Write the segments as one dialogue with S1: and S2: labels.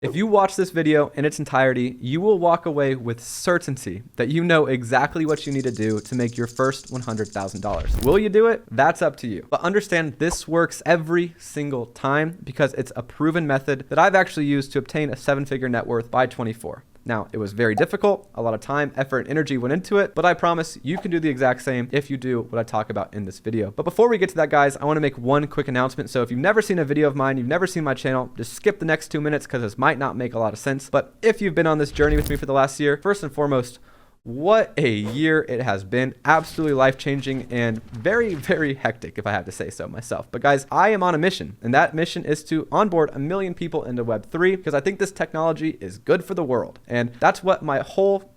S1: If you watch this video in its entirety, you will walk away with certainty that you know exactly what you need to do to make your first $100,000. Will you do it? That's up to you. But understand this works every single time because it's a proven method that I've actually used to obtain a 7-figure net worth by 24. Now, it was very difficult. A lot of time, effort, and energy went into it, but I promise you can do the exact same if you do what I talk about in this video. But before we get to that, guys, I want to make one quick announcement. So if you've never seen a video of mine, you've never seen my channel, just skip the next 2 minutes because this might not make a lot of sense. But if you've been on this journey with me for the last year, first and foremost, what a year it has been. Absolutely life-changing and very, very hectic, if I have to say so myself. But guys, I am on a mission, and that mission is to onboard 1 million people into Web3 because I think this technology is good for the world. And that's what my whole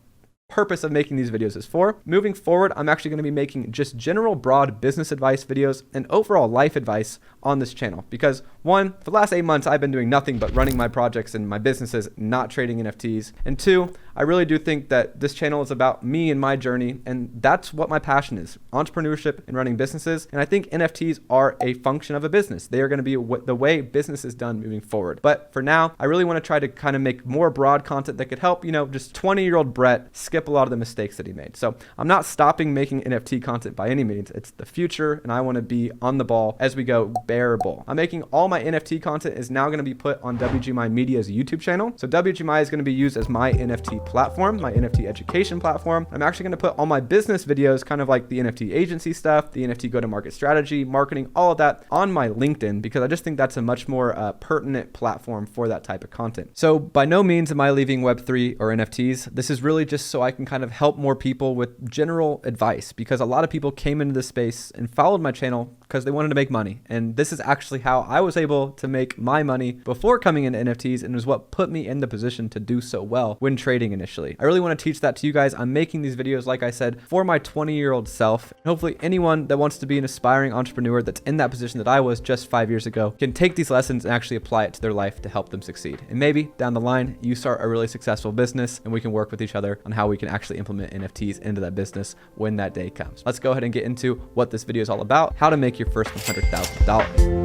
S1: purpose of making these videos is for. Moving forward, I'm actually going to be making just general broad business advice videos and overall life advice on this channel because one, for the last 8 months, I've been doing nothing but running my projects and my businesses, not trading NFTs. And two, I really do think that this channel is about me and my journey, and that's what my passion is, entrepreneurship and running businesses. And I think NFTs are a function of a business. They are going to be the way business is done moving forward. But for now, I really want to try to kind of make more broad content that could help, just 20-year-old Brett skip a lot of the mistakes that he made. So I'm not stopping making NFT content by any means. It's the future, and I want to be on the ball as we go bearable. I'm making all my NFT content is now going to be put on WGMI Media's YouTube channel. So WGMI is going to be used as my NFT platform, my NFT education platform. I'm actually going to put all my business videos, kind of like the NFT agency stuff, the NFT go-to-market strategy, marketing, all of that on my LinkedIn because I just think that's a much more pertinent platform for that type of content. So by no means am I leaving Web3 or NFTs. This is really just so I can kind of help more people with general advice because a lot of people came into this space and followed my channel because they wanted to make money. And this is actually how I was able to make my money before coming into NFTs and was what put me in the position to do so well when trading initially. I really want to teach that to you guys. I'm making these videos, like I said, for my 20-year-old self. Hopefully anyone that wants to be an aspiring entrepreneur that's in that position that I was just 5 years ago can take these lessons and actually apply it to their life to help them succeed. And maybe down the line, you start a really successful business and we can work with each other on how we can actually implement NFTs into that business when that day comes. Let's go ahead and get into what this video is all about, how to make your first $100,000.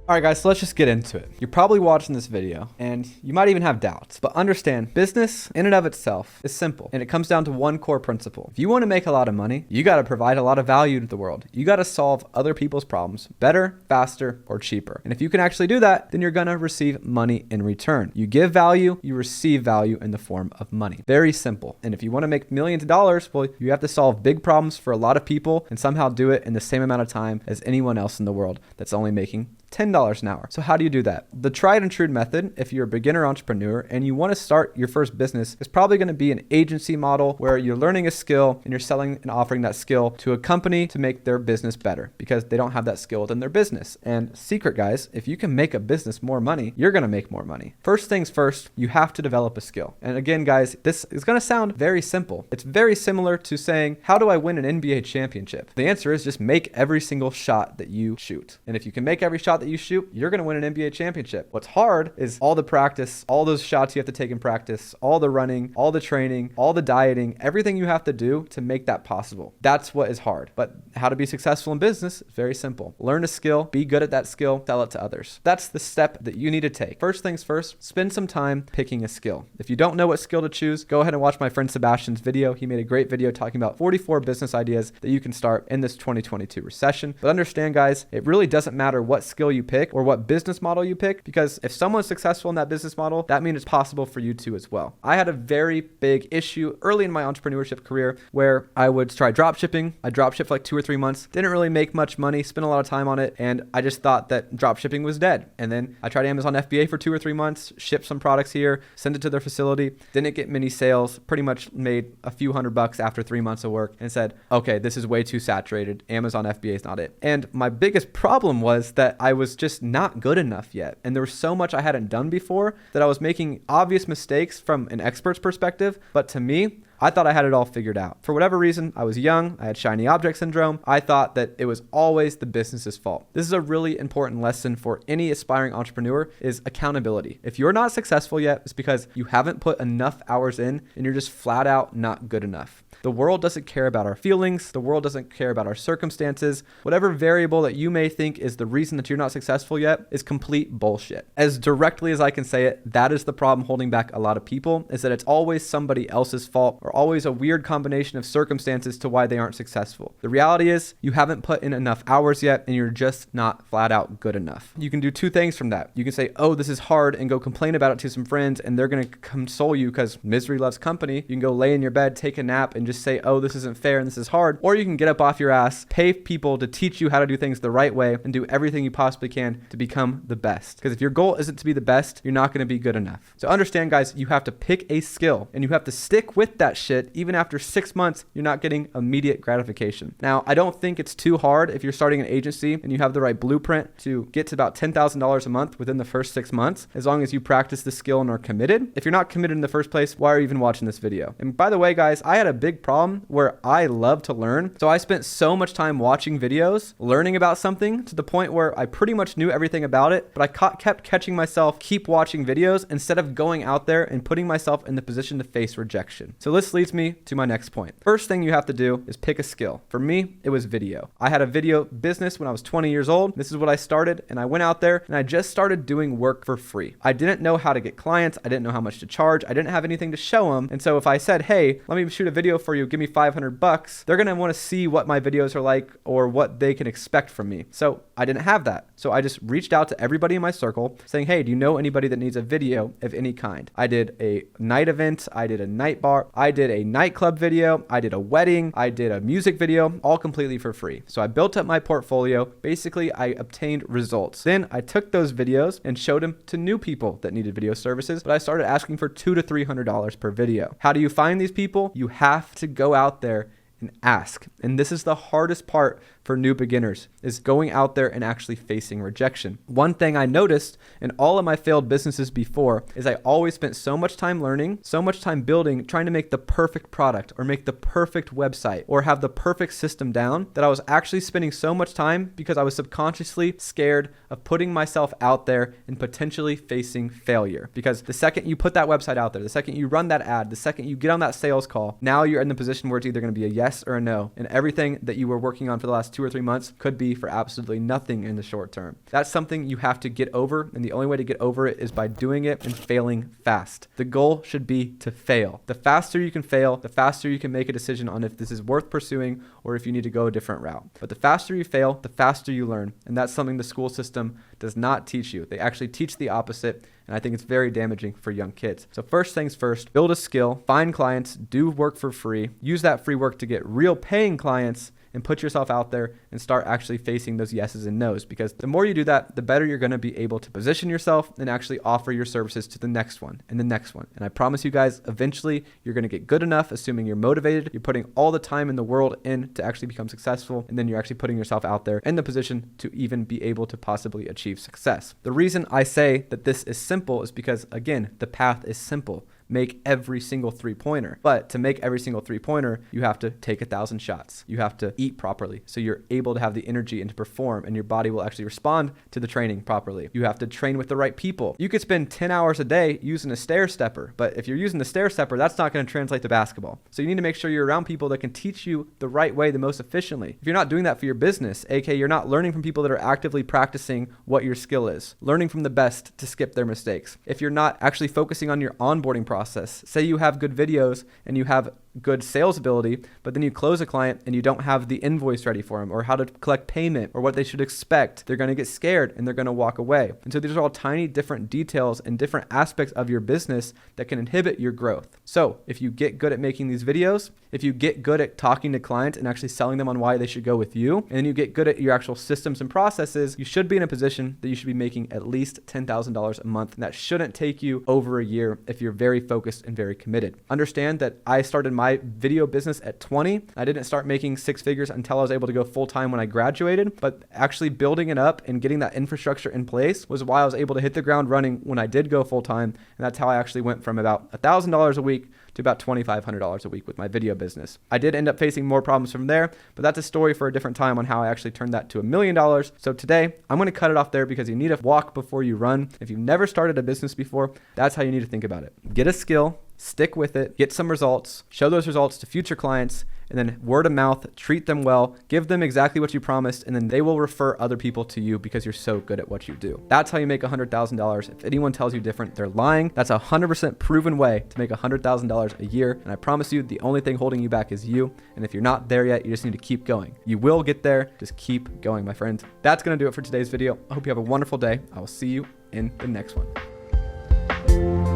S1: All right, guys, so let's just get into it. You're probably watching this video and you might even have doubts, but understand business in and of itself is simple and it comes down to one core principle. If you want to make a lot of money, you got to provide a lot of value to the world. You got to solve other people's problems better, faster, or cheaper. And if you can actually do that, then you're going to receive money in return. You give value, you receive value in the form of money. Very simple. And if you want to make millions of dollars, well, you have to solve big problems for a lot of people and somehow do it in the same amount of time as anyone else in the world that's only making $10 an hour. So how do you do that? The tried and true method, if you're a beginner entrepreneur and you want to start your first business, is probably going to be an agency model where you're learning a skill and you're selling and offering that skill to a company to make their business better because they don't have that skill within their business. And secret, guys, if you can make a business more money, you're going to make more money. First things first, you have to develop a skill. And again, guys, this is going to sound very simple. It's very similar to saying, how do I win an NBA championship? The answer is just make every single shot that you shoot. And if you can make every shot that you shoot, you're going to win an NBA championship. What's hard is all the practice, all those shots you have to take in practice, all the running, all the training, all the dieting, everything you have to do to make that possible. That's what is hard. But how to be successful in business is very simple. Learn a skill, be good at that skill, sell it to others. That's the step that you need to take. First things first, spend some time picking a skill. If you don't know what skill to choose, go ahead and watch my friend Sebastian's video. He made a great video talking about 44 business ideas that you can start in this 2022 recession. But understand, guys, it really doesn't matter what skill you pick or what business model you pick, because if someone's successful in that business model, that means it's possible for you too as well. I had a very big issue early in my entrepreneurship career where I would try drop shipping. I drop shipped for like 2 or 3 months, didn't really make much money, spent a lot of time on it, and I just thought that drop shipping was dead. And then I tried Amazon FBA for 2 or 3 months, shipped some products here, sent it to their facility, didn't get many sales, pretty much made a few $100 after 3 months of work and said, okay, this is way too saturated. Amazon FBA is not it. And my biggest problem was that I was just not good enough yet. And there was so much I hadn't done before that I was making obvious mistakes from an expert's perspective. But to me, I thought I had it all figured out. For whatever reason, I was young, I had shiny object syndrome. I thought that it was always the business's fault. This is a really important lesson for any aspiring entrepreneur is accountability. If you're not successful yet, it's because you haven't put enough hours in and you're just flat out not good enough. The world doesn't care about our feelings. The world doesn't care about our circumstances. Whatever variable that you may think is the reason that you're not successful yet is complete bullshit. As directly as I can say it, that is the problem holding back a lot of people, is that it's always somebody else's fault or always a weird combination of circumstances to why they aren't successful. The reality is you haven't put in enough hours yet and you're just not flat out good enough. You can do two things from that. You can say, oh, this is hard, and go complain about it to some friends and they're going to console you because misery loves company. You can go lay in your bed, take a nap, and just say, oh, this isn't fair and this is hard. Or you can get up off your ass, pay people to teach you how to do things the right way, and do everything you possibly can to become the best. Because if your goal isn't to be the best, you're not going to be good enough. So understand, guys, you have to pick a skill and you have to stick with that shit. Even after 6 months, you're not getting immediate gratification. Now, I don't think it's too hard if you're starting an agency and you have the right blueprint to get to about $10,000 a month within the first 6 months, as long as you practice the skill and are committed. If you're not committed in the first place, why are you even watching this video? And by the way, guys, I had a big problem where I love to learn. So I spent so much time watching videos, learning about something to the point where I pretty much knew everything about it, but I kept catching myself keep watching videos instead of going out there and putting myself in the position to face rejection. So this leads me to my next point. First thing you have to do is pick a skill. For me, it was video. I had a video business when I was 20 years old. This is what I started, and I went out there and I just started doing work for free. I didn't know how to get clients. I didn't know how much to charge. I didn't have anything to show them. And so if I said, hey, let me shoot a video for you, give me $500, they're going to want to see what my videos are like or what they can expect from me. So I didn't have that. So I just reached out to everybody in my circle saying, hey, do you know anybody that needs a video of any kind? I did a night event. I did a night bar. I did a nightclub video. I did a wedding. I did a music video, all completely for free. So I built up my portfolio. Basically, I obtained results. Then I took those videos and showed them to new people that needed video services, but I started asking for $200 to $300 per video. How do you find these people? You have to go out there and ask. And this is the hardest part for new beginners, is going out there and actually facing rejection. One thing I noticed in all of my failed businesses before is I always spent so much time learning, so much time building, trying to make the perfect product or make the perfect website or have the perfect system down, that I was actually spending so much time because I was subconsciously scared of putting myself out there and potentially facing failure. Because the second you put that website out there, the second you run that ad, the second you get on that sales call, now you're in the position where it's either going to be a yes or a no. And everything that you were working on for the last 2 or 3 months could be for absolutely nothing in the short term. That's something you have to get over, and the only way to get over it is by doing it and failing fast. The goal should be to fail. The faster you can fail, the faster you can make a decision on if this is worth pursuing or if you need to go a different route. But the faster you fail, the faster you learn, and that's something the school system does not teach you. They actually teach the opposite, and I think it's very damaging for young kids. So first things first, build a skill, find clients, do work for free, use that free work to get real paying clients, and put yourself out there and start actually facing those yeses and nos, because the more you do that, the better you're going to be able to position yourself and actually offer your services to the next one and the next one. And I promise you guys, eventually you're going to get good enough, assuming you're motivated, you're putting all the time in the world in to actually become successful, and then you're actually putting yourself out there in the position to even be able to possibly achieve success. The reason I say that this is simple is because, again, the path is simple. Make every single three-pointer. But to make every single three-pointer, you have to take 1,000 shots. You have to eat properly so you're able to have the energy and to perform, and your body will actually respond to the training properly. You have to train with the right people. You could spend 10 hours a day using a stair stepper, but if you're using the stair stepper, that's not going to translate to basketball. So you need to make sure you're around people that can teach you the right way the most efficiently. If you're not doing that for your business, aka you're not learning from people that are actively practicing what your skill is, learning from the best to skip their mistakes. If you're not actually focusing on your onboarding process, say you have good videos and you have good sales ability, but then you close a client and you don't have the invoice ready for them or how to collect payment or what they should expect, they're going to get scared and they're going to walk away. And so these are all tiny different details and different aspects of your business that can inhibit your growth. So if you get good at making these videos, if you get good at talking to clients and actually selling them on why they should go with you, and you get good at your actual systems and processes, you should be in a position that you should be making at least $10,000 a month. And that shouldn't take you over a year if you're very focused and very committed. Understand that I started my video business at 20. I didn't start making 6 figures until I was able to go full time when I graduated, but actually building it up and getting that infrastructure in place was why I was able to hit the ground running when I did go full time. And that's how I actually went from about $1,000 a week to about $2,500 a week with my video business. I did end up facing more problems from there, but that's a story for a different time on how I actually turned that to $1 million. So today I'm going to cut it off there because you need to walk before you run. If you've never started a business before, that's how you need to think about it. Get a skill, stick with it, get some results, show those results to future clients, and then word of mouth, treat them well, give them exactly what you promised, and then they will refer other people to you because you're so good at what you do. That's how you make $100,000. If anyone tells you different, they're lying. That's a 100% proven way to make $100,000 a year. And I promise you, the only thing holding you back is you. And if you're not there yet, you just need to keep going. You will get there. Just keep going, my friends. That's going to do it for today's video. I hope you have a wonderful day. I will see you in the next one.